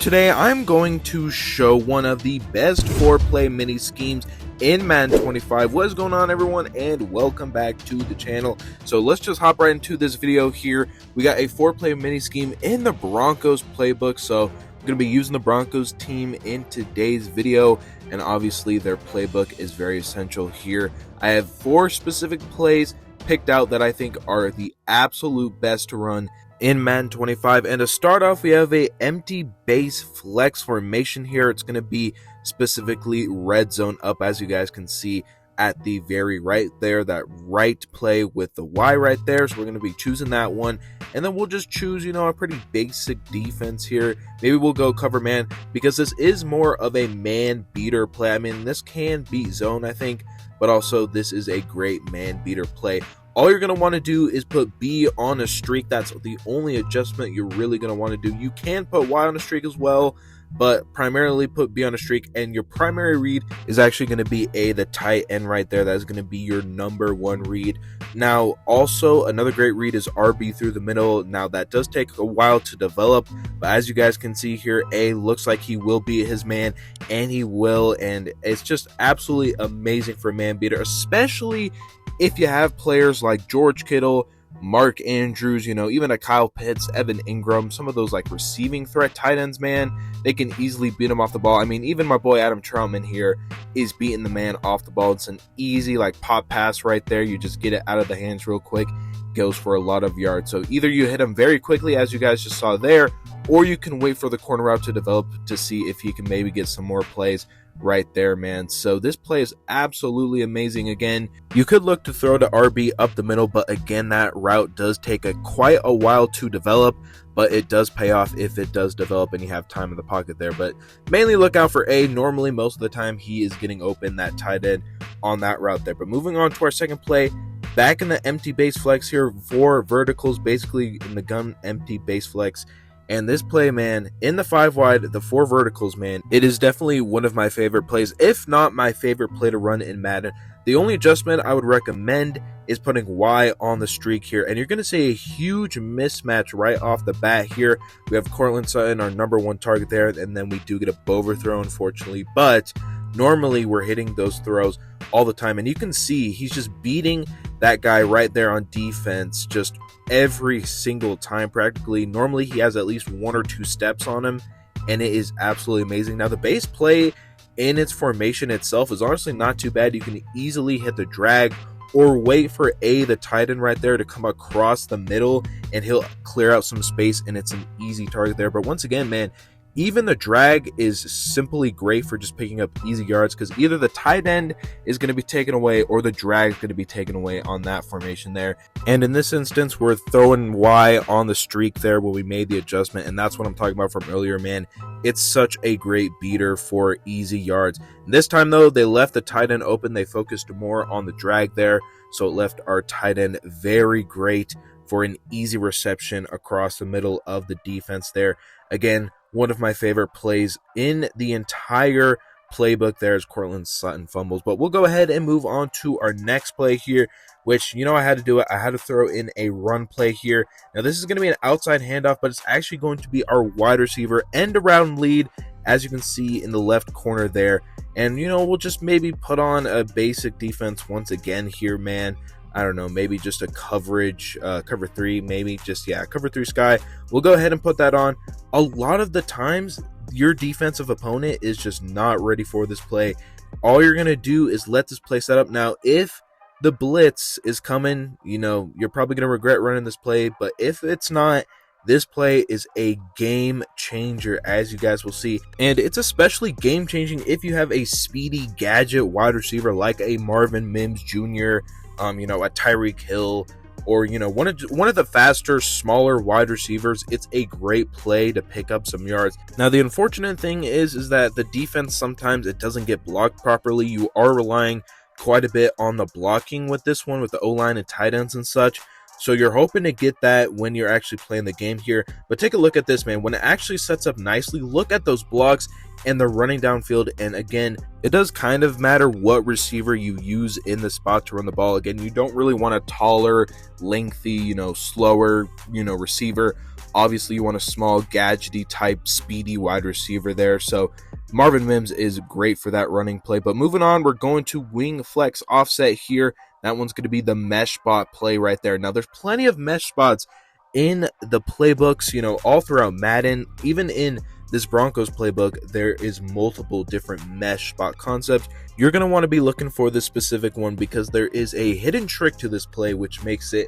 Today I'm going to show one of the best foreplay mini schemes in Madden 25. What is going on, everyone, and welcome back to the channel. So let's just hop right into this video here. We got a foreplay mini scheme in the Broncos playbook, so I'm going to be using the Broncos team in today's video, and obviously their playbook is very essential here. I have 4 specific plays picked out that I think are the absolute best to run in Madden 25. And to start off, we have a empty base flex formation here. It's going to be specifically red zone up, as you guys can see at the very right there, that right play with the Y right there. So we're going to be choosing that one, and then we'll just choose, a pretty basic defense here. Maybe we'll go cover man, because this is more of a man beater play. I mean, this can beat zone, I think, but also this is a great man beater play. All you're going to want to do is put B on a streak. That's the only adjustment you're really going to want to do. You can put Y on a streak as well, but primarily put B on a streak, and your primary read is actually going to be A, the tight end right there. That is going to be your #1 read. Now, also, another great read is RB through the middle. Now, that does take a while to develop, but as you guys can see here, A looks like he will beat his man, and he will, and it's just absolutely amazing for a man beater, especially if you have players like George Kittle, Mark Andrews, even a Kyle Pitts, Evan Ingram, some of those like receiving threat tight ends, man, they can easily beat him off the ball. I mean, even my boy Adam Troutman here is beating the man off the ball. It's an easy like pop pass right there. You just get it out of the hands real quick. Goes for a lot of yards. So either you hit him very quickly, as you guys just saw there, or you can wait for the corner route to develop to see if he can maybe get some more plays right there, man. So this play is absolutely amazing. Again, you could look to throw to RB up the middle, but again, that route does take quite a while to develop, but it does pay off if it does develop and you have time in the pocket there. But mainly look out for A. Normally, most of the time, he is getting open, that tight end, on that route there. But moving on to our second play, back in the empty base flex here, 4 verticals, basically in the gun empty base flex. And this play, man, in the 5 wide, the 4 verticals, man, it is definitely one of my favorite plays, if not my favorite play to run in Madden. The only adjustment I would recommend is putting Y on the streak here. And you're going to see a huge mismatch right off the bat here. We have Cortland Sutton, our #1 target there, and then we do get a overthrow, unfortunately. But normally we're hitting those throws all the time. And you can see he's just beating that guy right there on defense just every single time practically. Normally he has at least 1 or 2 steps on him, and it is absolutely amazing. Now, the base play in its formation itself is honestly not too bad. You can easily hit the drag or wait for A, the tight end right there, to come across the middle, and he'll clear out some space, and it's an easy target there. But once again, man, even the drag is simply great for just picking up easy yards, because either the tight end is going to be taken away or the drag is going to be taken away on that formation there. And in this instance, we're throwing Y on the streak there where we made the adjustment, and that's what I'm talking about from earlier, man. It's such a great beater for easy yards. And this time, though, they left the tight end open. They focused more on the drag there, so it left our tight end very great for an easy reception across the middle of the defense there. Again, one of my favorite plays in the entire playbook there is Cortland Sutton fumbles. But we'll go ahead and move on to our next play here, which, I had to do it. I had to throw in a run play here. Now, this is going to be an outside handoff, but it's actually going to be our wide receiver end around lead, as you can see in the left corner there. And, we'll just maybe put on a basic defense once again here, man. I don't know, maybe just a coverage, cover 3, maybe just, cover 3 sky. We'll go ahead and put that on. A lot of the times, your defensive opponent is just not ready for this play. All you're going to do is let this play set up. Now, if the blitz is coming, you're probably going to regret running this play, but if it's not, this play is a game changer, as you guys will see. And it's especially game changing if you have a speedy gadget wide receiver like a Marvin Mims Jr., a Tyreek Hill, or one of the faster, smaller wide receivers. It's a great play to pick up some yards. Now, the unfortunate thing is that the defense, sometimes it doesn't get blocked properly. You are relying quite a bit on the blocking with this one, with the O-line and tight ends and such. So you're hoping to get that when you're actually playing the game here. But take a look at this, man. When it actually sets up nicely, look at those blocks and they're running downfield. And again, it does kind of matter what receiver you use in the spot to run the ball. Again, you don't really want a taller, lengthy, slower, receiver Obviously, you want a small, gadgety type, speedy wide receiver there. So Marvin Mims is great for that running play. But moving on, we're going to wing flex offset here. That one's going to be the mesh spot play right there. Now, there's plenty of mesh spots in the playbooks, all throughout Madden. Even in this Broncos playbook, there is multiple different mesh spot concepts. You're going to want to be looking for this specific one because there is a hidden trick to this play which makes it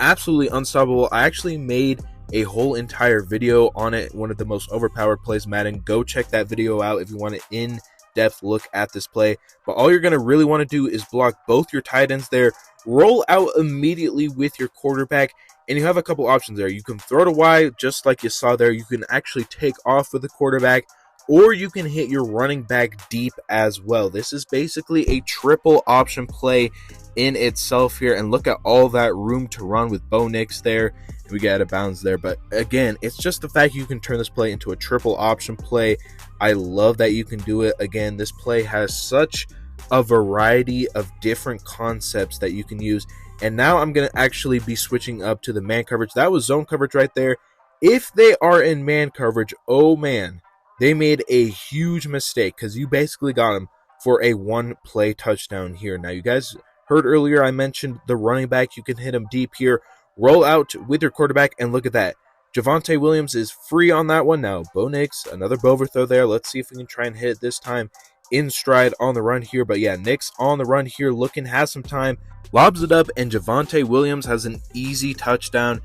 absolutely unstoppable. I actually made a whole entire video on it, one of the most overpowered plays Madden. Go check that video out if you want an in-depth look at this play. But all you're going to really want to do is block both your tight ends there, roll out immediately with your quarterback, and you have a couple options there. You can throw to wide, just like you saw there. You can actually take off with the quarterback, or you can hit your running back deep as well. This is basically a triple option play in itself here, and look at all that room to run with Bo Nix there. We get out of bounds there, but again, it's just the fact you can turn this play into a triple option play. I love that you can do it. Again, this play has such a variety of different concepts that you can use. And now I'm going to actually be switching up to the man coverage. That was zone coverage right there. If they are in man coverage, oh man, they made a huge mistake because you basically got them for a one-play touchdown here. Now, you guys heard earlier I mentioned the running back. You can hit him deep here. Roll out with your quarterback, and look at that. Javonte Williams is free on that one. Now, Bo Nix, another overthrow there. Let's see if we can try and hit it this time in stride on the run here. But yeah, Nix on the run here, looking, has some time, lobs it up, and Javonte Williams has an easy touchdown.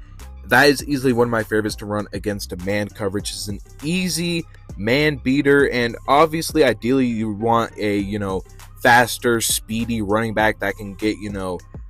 That is easily one of my favorites to run against a man coverage. It's an easy man beater, and obviously, ideally, you want a, faster, speedy running back that can get,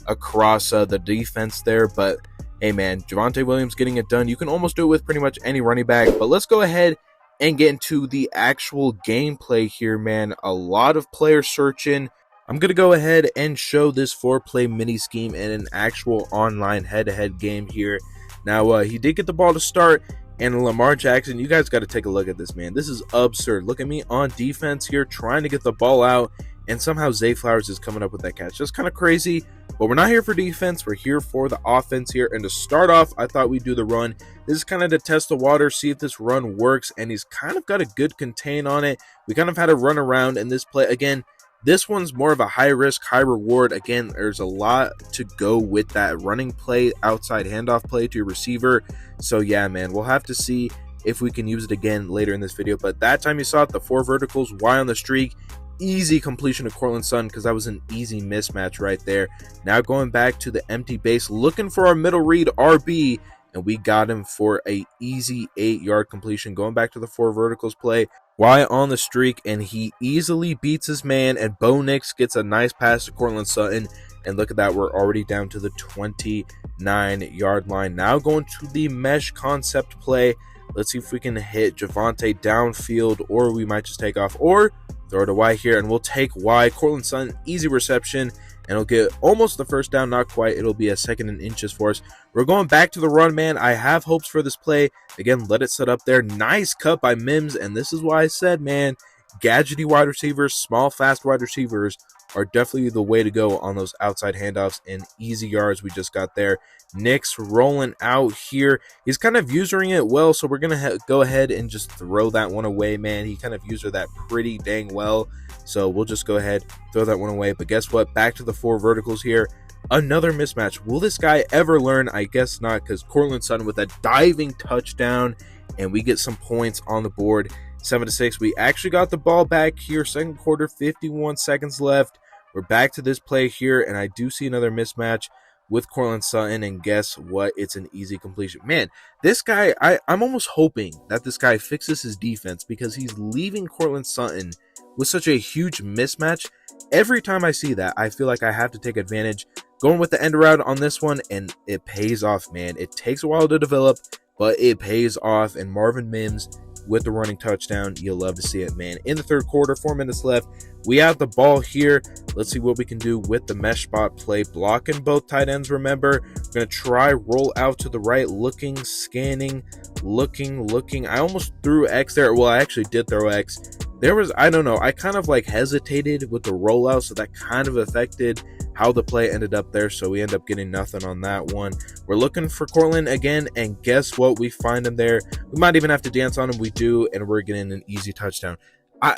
across the defense there. But hey man, Javonte Williams getting it done. You can almost do it with pretty much any running back. But let's go ahead and get into the actual gameplay here, man. A lot of player searching. I'm going to go ahead and show this 4-play mini scheme in an actual online head-to-head game here. Now, he did get the ball to start, and Lamar Jackson, you guys got to take a look at this, man. This is absurd. Look at me on defense here, trying to get the ball out, and somehow Zay Flowers is coming up with that catch. Just kind of crazy, but we're not here for defense. We're here for the offense here. And to start off, I thought we'd do the run. This is kind of to test the water, see if this run works, and he's kind of got a good contain on it. We kind of had a run around in this play. Again, this one's more of a high risk, high reward. Again, there's a lot to go with that running play, outside handoff play to your receiver. So yeah, man, we'll have to see if we can use it again later in this video. But that time you saw it, the 4 verticals, Y on the streak. Easy completion to Courtland Sutton because that was an easy mismatch right there. Now going back to the empty base, looking for our middle read RB, and we got him for a easy 8-yard completion. Going back to the 4 verticals play, Y on the streak, and he easily beats his man, and Bo Nix gets a nice pass to Courtland Sutton. And look at that, we're already down to the 29-yard line. Now going to the mesh concept play. Let's see if we can hit Javonte downfield, or we might just take off, or throw to Y here, and we'll take Y. Courtland Sutton, easy reception, and it'll get almost the first down, not quite. It'll be a 2nd and inches for us. We're going back to the run, man. I have hopes for this play. Again, let it set up there. Nice cut by Mims, and this is why I said, man, gadgety wide receivers, small, fast wide receivers are definitely the way to go on those outside handoffs and easy yards we just got there. Nix rolling out here. He's kind of using it well, so we're going to go ahead and just throw that one away, man. He kind of used that pretty dang well, so we'll just go ahead, throw that one away. But guess what? Back to the 4 verticals here. Another mismatch. Will this guy ever learn? I guess not, because Courtland Sutton with a diving touchdown, and we get some points on the board. 7-6. We actually got the ball back here. Second quarter, 51 seconds left. We're back to this play here, and I do see another mismatch with Courtland Sutton, and guess what? It's an easy completion. Man, this guy, I'm almost hoping that this guy fixes his defense because he's leaving Courtland Sutton with such a huge mismatch. Every time I see that, I feel like I have to take advantage. Going with the end around on this one, and it pays off, man. It takes a while to develop, but it pays off, and Marvin Mims with the running touchdown. You'll love to see it, man. In the third quarter, 4 minutes left. We have the ball here. Let's see what we can do with the mesh spot play. Blocking both tight ends, remember. We're going to try roll out to the right, looking, scanning, looking. I almost threw X there. Well, I actually did throw X. There was, I don't know, I kind of like hesitated with the rollout, so that kind of affected how the play ended up there, so we end up getting nothing on that one. We're looking for Cortland again, and guess what? We find him there. We might even have to dance on him. We do, and we're getting an easy touchdown.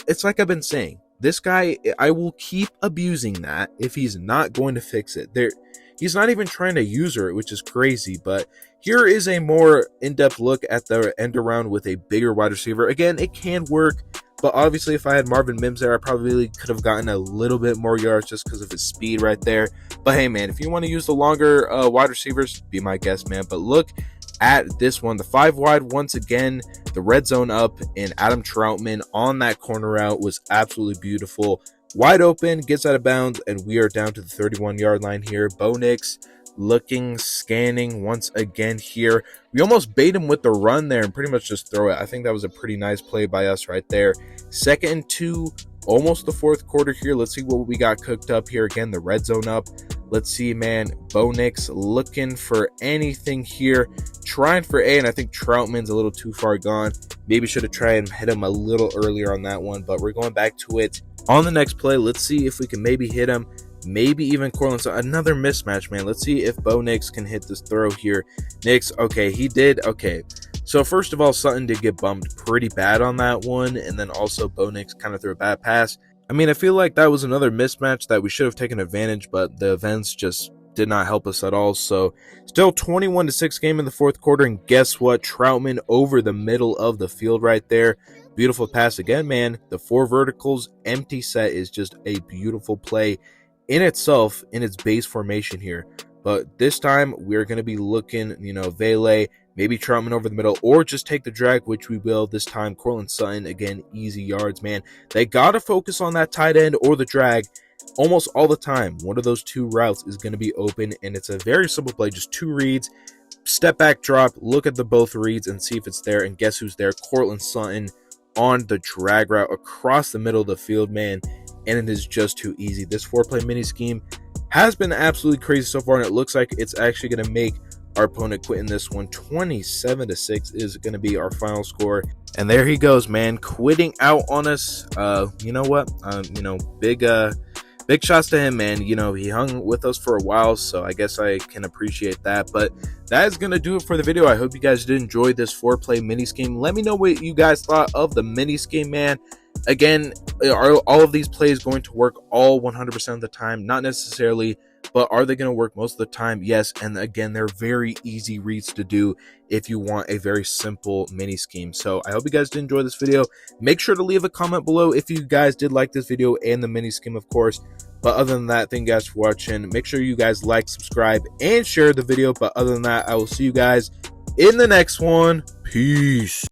It's like I've been saying, this guy, I will keep abusing that if he's not going to fix it. He's not even trying to user it, which is crazy. But here is a more in-depth look at the end around with a bigger wide receiver. Again, it can work, but obviously if I had Marvin Mims there, I probably could have gotten a little bit more yards just because of his speed right there. But hey, man, if you want to use the longer wide receivers, be my guest, man. But look at this one, the 5 wide once again, the red zone up, and Adam Troutman on that corner route was absolutely beautiful. Wide open, gets out of bounds, and we are down to the 31-yard line here. Bo Nix looking, scanning once again here. We almost bait him with the run there and pretty much just throw it. I think that was a pretty nice play by us right there. 2nd and 2, almost the 4th quarter here. Let's see what we got cooked up here. Again, the red zone up. Let's see, man. Bo Nix looking for anything here. Trying for A, and I think Troutman's a little too far gone. Maybe should have tried and hit him a little earlier on that one, but we're going back to it. On the next play, let's see if we can maybe hit him. Maybe even Cortland. So another mismatch, man. Let's see if Bo Nix can hit this throw here. Nix, okay, he did. Okay. So first of all, Sutton did get bumped pretty bad on that one, and then also Bo Nix kind of threw a bad pass. I mean, I feel like that was another mismatch that we should have taken advantage, but the events just did not help us at all. So still 21-6 game in the 4th quarter, and guess what? Troutman over the middle of the field right there. Beautiful pass again, man. The 4 verticals empty set is just a beautiful play in itself in its base formation here. But this time we're going to be looking, Vele, maybe Troutman over the middle, or just take the drag, which we will this time. Cortland Sutton, again, easy yards, man. They got to focus on that tight end or the drag almost all the time. One of those 2 routes is going to be open, and it's a very simple play, just 2 reads, step back, drop, look at the both reads and see if it's there, and guess who's there? Cortland Sutton on the drag route across the middle of the field, man, and it is just too easy. This 4-play mini scheme has been absolutely crazy so far, and it looks like it's actually going to make our opponent quit in this one. 27-6 is going to be our final score, and there he goes, man, quitting out on us. You know what? Big shots to him, man. He hung with us for a while, so I guess I can appreciate that. But that is going to do it for the video. I hope you guys did enjoy this 4-play mini scheme. Let me know what you guys thought of the mini scheme, man. Again, are all of these plays going to work all 100% of the time? Not necessarily, but are they going to work most of the time? Yes, and again, they're very easy reads to do if you want a very simple mini scheme. So I hope you guys did enjoy this video. Make sure to leave a comment below if you guys did like this video and the mini scheme, of course. But other than that, thank you guys for watching. Make sure you guys like, subscribe, and share the video. But other than that, I will see you guys in the next one. Peace.